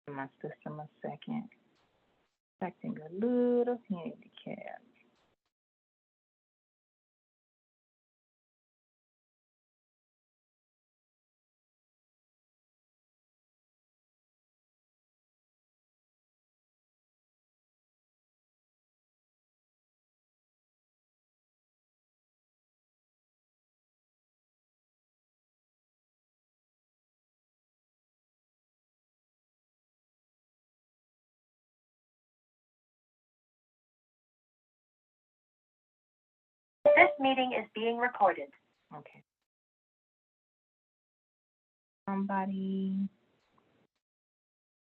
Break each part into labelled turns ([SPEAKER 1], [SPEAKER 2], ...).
[SPEAKER 1] My system a second. Acting a little handicapped.
[SPEAKER 2] This meeting is being recorded.
[SPEAKER 1] Okay. Somebody.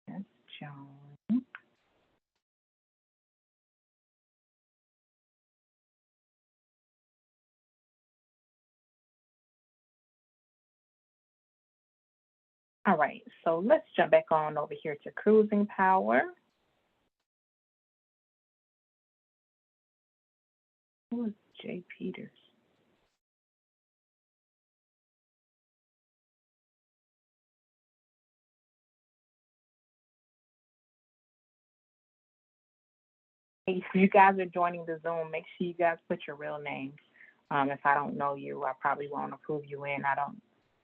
[SPEAKER 1] That's John. All right, so let's jump back on over here to Cruising Power. Who is Jay Peters? Hey, if you guys are joining the Zoom, make sure you guys put your real names. If I don't know you, I probably won't approve you in. I don't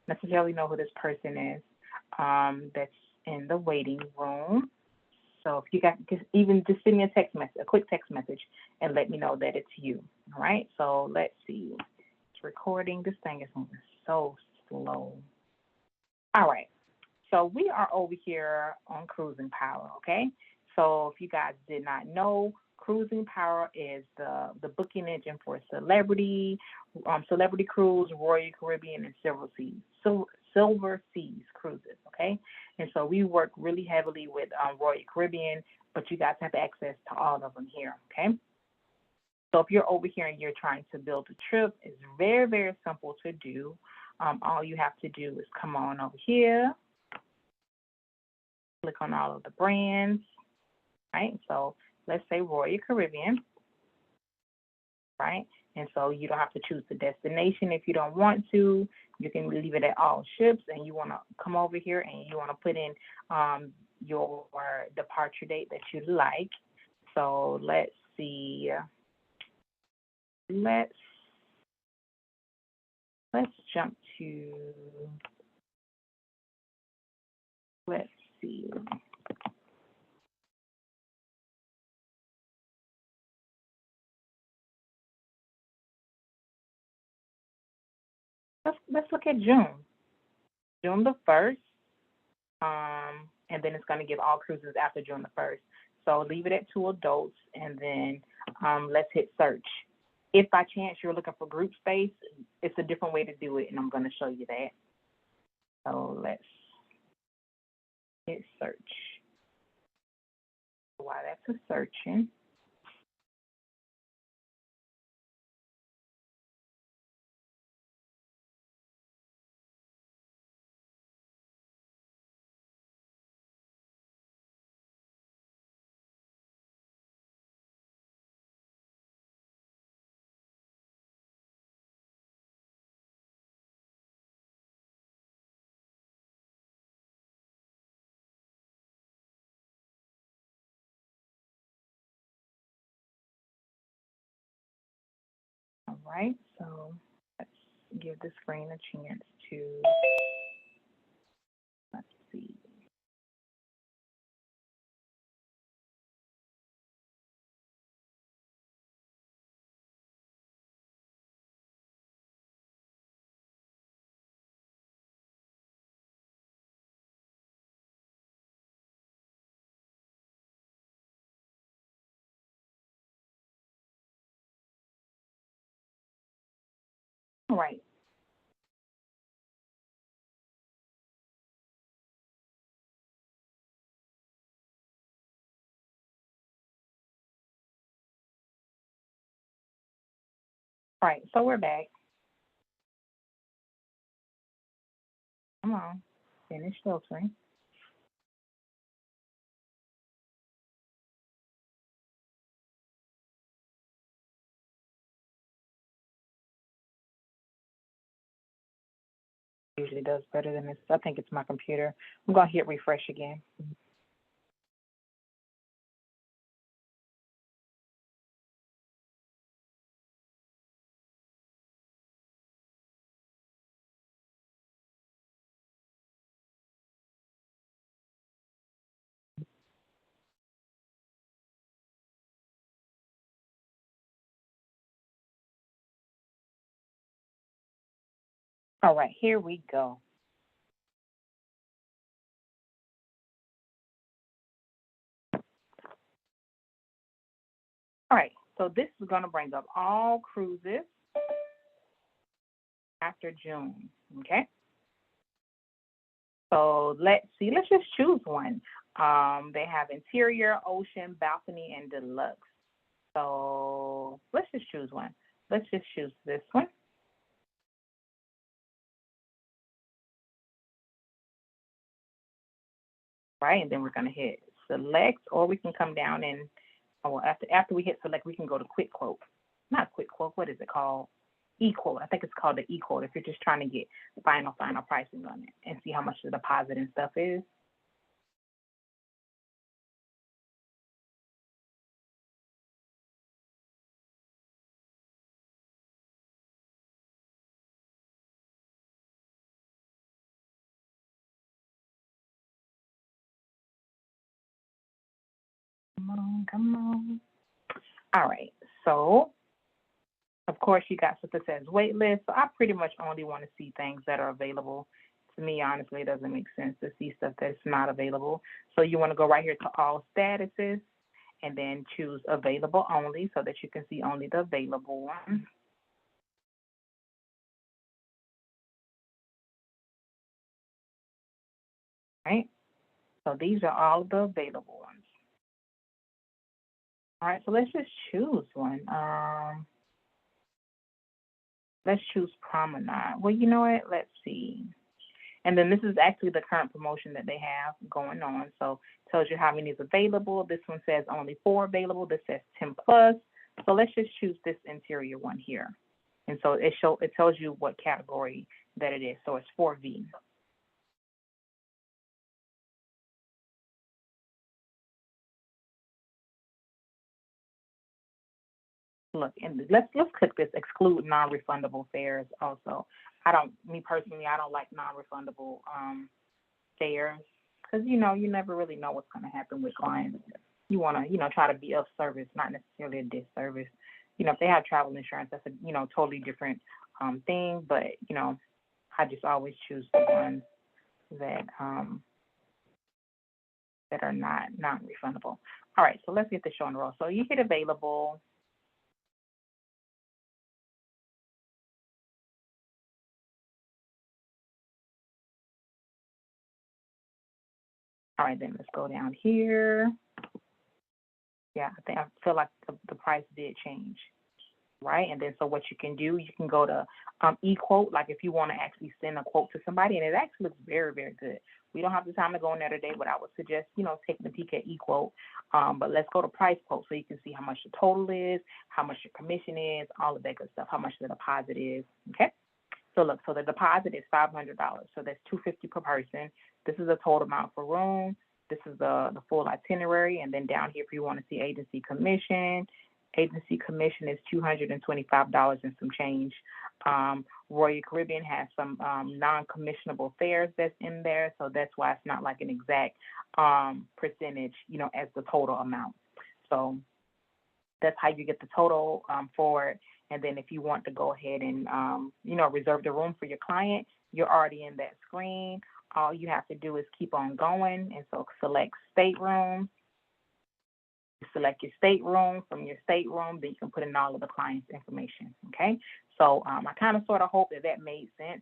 [SPEAKER 1] necessarily know who this person is that's in the waiting room. So if you guys just send me a quick text message, and let me know that it's you. All right. So let's see. It's recording. This thing is moving so slow. All right. So we are over here on Cruising Power. Okay. So if you guys did not know, Cruising Power is the booking engine for Celebrity Cruise, Royal Caribbean, and Silver Seas cruises. Okay, and so we work really heavily with Royal Caribbean, but you guys have access to all of them here. Okay, so if you're over here and you're trying to build a trip, it's very, very simple to do. All you have to do is come on over here, click on all of the brands. Right, so let's say Royal Caribbean, right? And so you don't have to choose the destination if you don't want to. You can leave it at all ships, and you want to come over here and you want to put in your departure date that you like. So let's see. Let's jump to, let's see. Let's look at June the 1st, and then it's going to give all cruises after June the 1st. So leave it at 2 adults, and then let's hit search. If by chance you're looking for group space, it's a different way to do it, and I'm going to show you that. So let's hit search. While that's a searching, all right, so let's give the screen a chance to, let's see. All right. All right, so we're back. Come on, finish filtering. Usually does better than this. I think it's my computer. I'm going to hit refresh again. All right, here we go. All right, so this is going to bring up all cruises after June, okay? So let's see, let's just choose one. They have interior, ocean, balcony, and deluxe. So let's just choose one. Let's just choose this one. Right, and then we're going to hit select, or we can come down and, well, after we hit select, we can go to quick quote. Not quick quote, what is it called? E-quote. I think it's called the E-quote if you're just trying to get final pricing on it and see how much the deposit and stuff is. Come on, come on. All right, so of course you got stuff that says wait list. So I pretty much only want to see things that are available. To me, honestly, it doesn't make sense to see stuff that's not available. So you want to go right here to all statuses and then choose available only so that you can see only the available ones. Right? So these are all of the available ones. All right, so let's just choose one. Let's choose Promenade. Well, you know what? Let's see. And then this is actually the current promotion that they have going on. So it tells you how many is available. This one says only 4 available. This says 10 plus. So let's just choose this interior one here. And so it tells you what category that it is. So it's 4V. Look, and let's click this exclude non-refundable fares also. Me personally, I don't like non-refundable fares because, you never really know what's going to happen with clients. You want to, try to be of service, not necessarily a disservice. If they have travel insurance, that's a, totally different thing. But, I just always choose the ones that that are not non-refundable. All right, so let's get the show in a row. So you hit available. All right, then let's go down here. Yeah, I feel like the price did change, right? And then so what you can do, you can go to e-quote, like if you want to actually send a quote to somebody, and it actually looks very, very good. We don't have the time to go in there today, but I would suggest, taking a peek at e-quote. But let's go to price quote so you can see how much the total is, how much your commission is, all of that good stuff, how much the deposit is, okay? So look, so the deposit is $500, so that's $250 per person. This is the total amount for room. This is the full itinerary, and then down here, if you want to see agency commission is $225 and some change. Royal Caribbean has some non-commissionable fares that's in there, so that's why it's not like an exact percentage, as the total amount. So that's how you get the total for it. And then if you want to go ahead and, reserve the room for your client, you're already in that screen. All you have to do is keep on going. And so select stateroom. Select your stateroom. From your stateroom, then you can put in all of the client's information, okay? So I kind of sort of hope that made sense.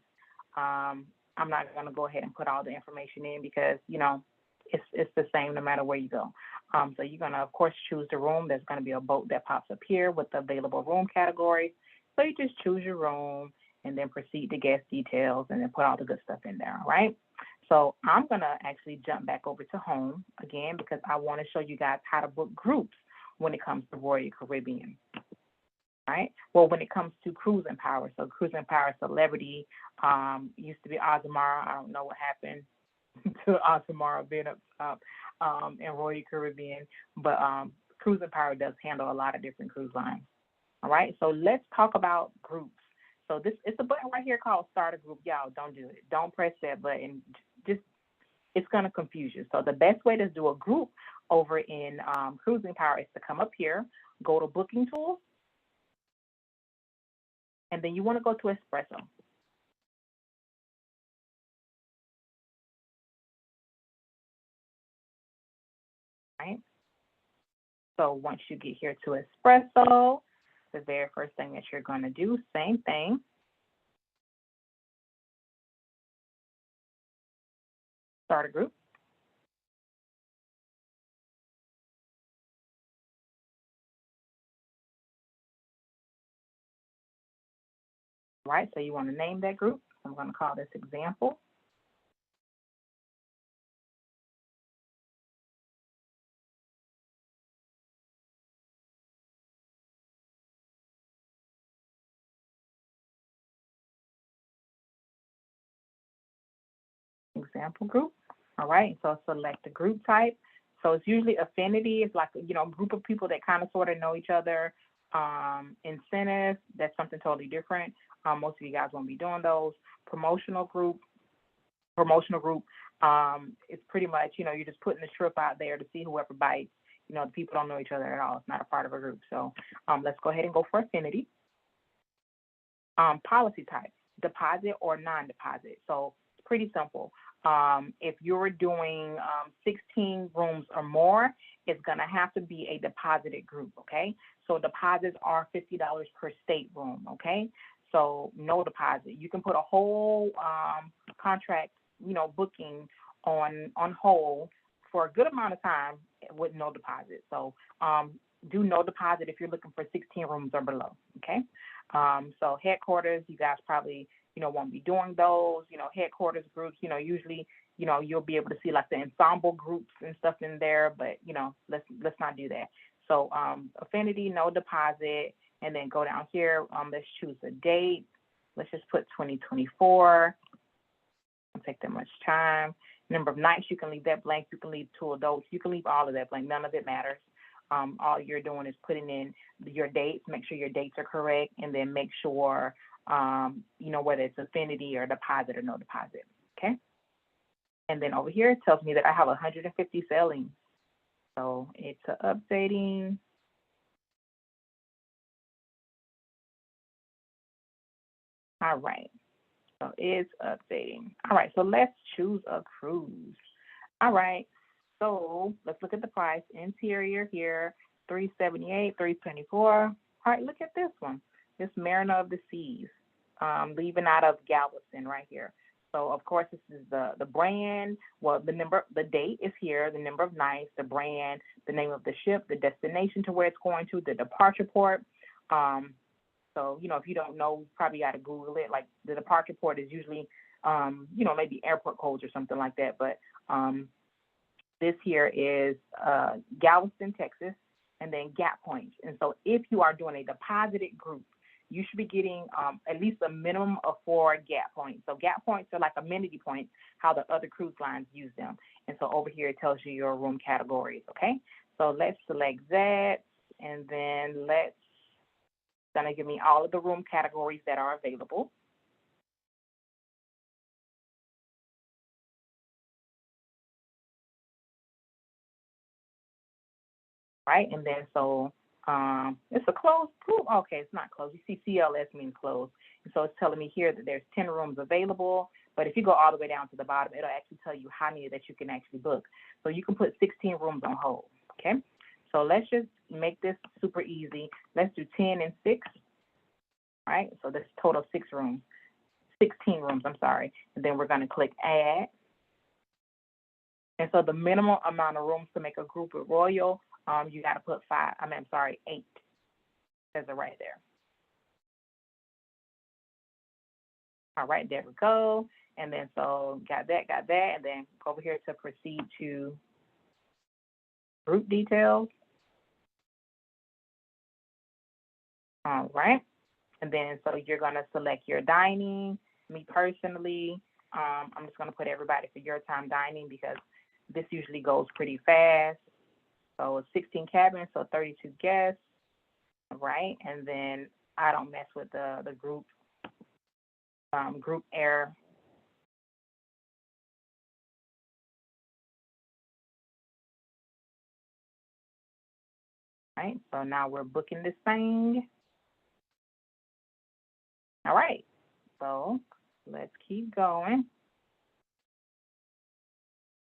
[SPEAKER 1] I'm not going to go ahead and put all the information in because, it's the same no matter where you go. So you're going to, of course, choose the room. There's going to be a boat that pops up here with the available room categories. So you just choose your room, and then proceed to guest details, and then put all the good stuff in there, all right? So I'm going to actually jump back over to home again because I want to show you guys how to book groups when it comes to Royal Caribbean, right? Well, when it comes to Cruising Power, so Cruising Power Celebrity used to be Azamara. I don't know what happened to Azamara being up in Royal Caribbean, but Cruising Power does handle a lot of different cruise lines, all right? So let's talk about groups. So it's a button right here called Start a Group. Y'all, don't do it. Don't press that button. Just it's going to confuse you. So the best way to do a group over in Cruising Power is to come up here, go to Booking Tools, and then you want to go to Espresso. Right? So once you get here to Espresso, the very first thing that you're going to do, same thing. Start a group. Right, so you want to name that group. I'm going to call this example. Example group. All right, so select the group type. So it's usually affinity. It's like, a group of people that kind of sort of know each other. Incentives, that's something totally different. Most of you guys won't be doing those. Promotional group. It's pretty much, you're just putting the trip out there to see whoever bites. The people don't know each other at all. It's not a part of a group. So let's go ahead and go for affinity. Policy type, deposit or non-deposit. So it's pretty simple. If you're doing 16 rooms or more, it's going to have to be a deposited group, okay? So deposits are $50 per state room, okay? So no deposit. You can put a whole contract, booking on hold for a good amount of time with no deposit. So do no deposit if you're looking for 16 rooms or below, okay? So headquarters, you guys probably, won't be doing those, headquarters groups, usually, you'll be able to see like the ensemble groups and stuff in there, but, let's not do that. So affinity, no deposit, and then go down here. Let's choose a date. Let's just put 2024. Don't take that much time. Number of nights, you can leave that blank. You can leave 2 adults. You can leave all of that blank. None of it matters. All you're doing is putting in your dates, make sure your dates are correct, and then make sure, whether it's affinity or deposit or no deposit, okay? And then over here, it tells me that I have 150 sailings. So it's updating. All right, so it's updating. All right, so let's choose a cruise. All right, so let's look at the price. Interior here, $378, $324. All right, look at this one. This Mariner of the Seas, leaving out of Galveston right here. So of course this is the brand. Well, the date is here, the number of nights, the brand, the name of the ship, the destination to where it's going to, the departure port. So if you don't know, you probably got to Google it. Like the departure port is usually, maybe airport codes or something like that. But this here is Galveston, Texas, and then gap points. And so if you are doing a deposited group, you should be getting at least a minimum of 4 gap points. So gap points are like amenity points, how the other cruise lines use them. And so over here, it tells you your room categories, okay? So let's select that, and then it's gonna give me all of the room categories that are available. Right, and then so it's a closed group. Okay, it's not closed. You see CLS means closed. And so it's telling me here that there's 10 rooms available. But if you go all the way down to the bottom, it'll actually tell you how many that you can actually book. So you can put 16 rooms on hold, okay? So let's just make this super easy. Let's do 10 and 6, right? So this total 16 rooms, I'm sorry. And then we're gonna click add. And so the minimum amount of rooms to make a group with Royal, you got to put 8. Says it right there. All right, there we go. And then so got that, and then go over here to proceed to group details. All right. And then so you're going to select your dining. Me personally, I'm just going to put everybody for your time dining because this usually goes pretty fast. So it's 16 cabins, so 32 guests. All right. And then I don't mess with the group air. Right. So now we're booking this thing. All right. So let's keep going.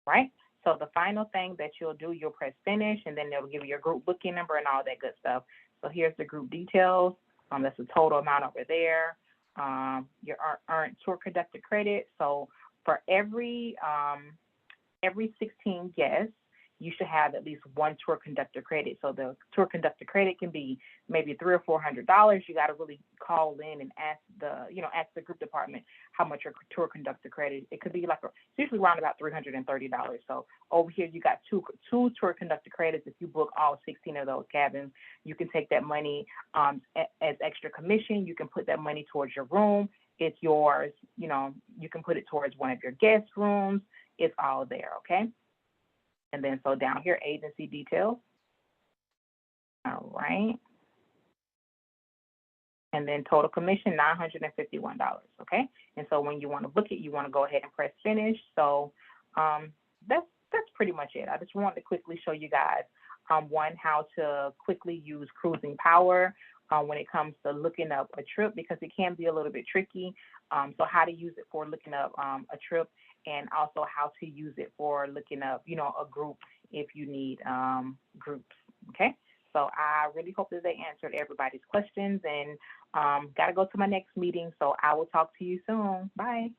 [SPEAKER 1] Right. So the final thing that you'll do, you'll press finish, and then they'll give you your group booking number and all that good stuff. So here's the group details. That's the total amount over there. Your earned tour conductor credit. So for every 16 guests, you should have at least one tour conductor credit. So the tour conductor credit can be maybe $300 or $400. You got to really call in and ask the group department how much your tour conductor credit. It could be it's usually around about $330. So over here you got two tour conductor credits. If you book all 16 of those cabins, you can take that money as extra commission. You can put that money towards your room. It's yours. You can put it towards one of your guest rooms. It's all there, okay? And then so down here, agency details. All right. And then total commission, $951, okay? And so when you want to book it, you want to go ahead and press finish. So that's pretty much it. I just wanted to quickly show you guys, how to quickly use Cruising Power when it comes to looking up a trip, because it can be a little bit tricky. So how to use it for looking up a trip, and also how to use it for looking up, a group if you need groups, okay? So I really hope that they answered everybody's questions, and got to go to my next meeting, so I will talk to you soon. Bye.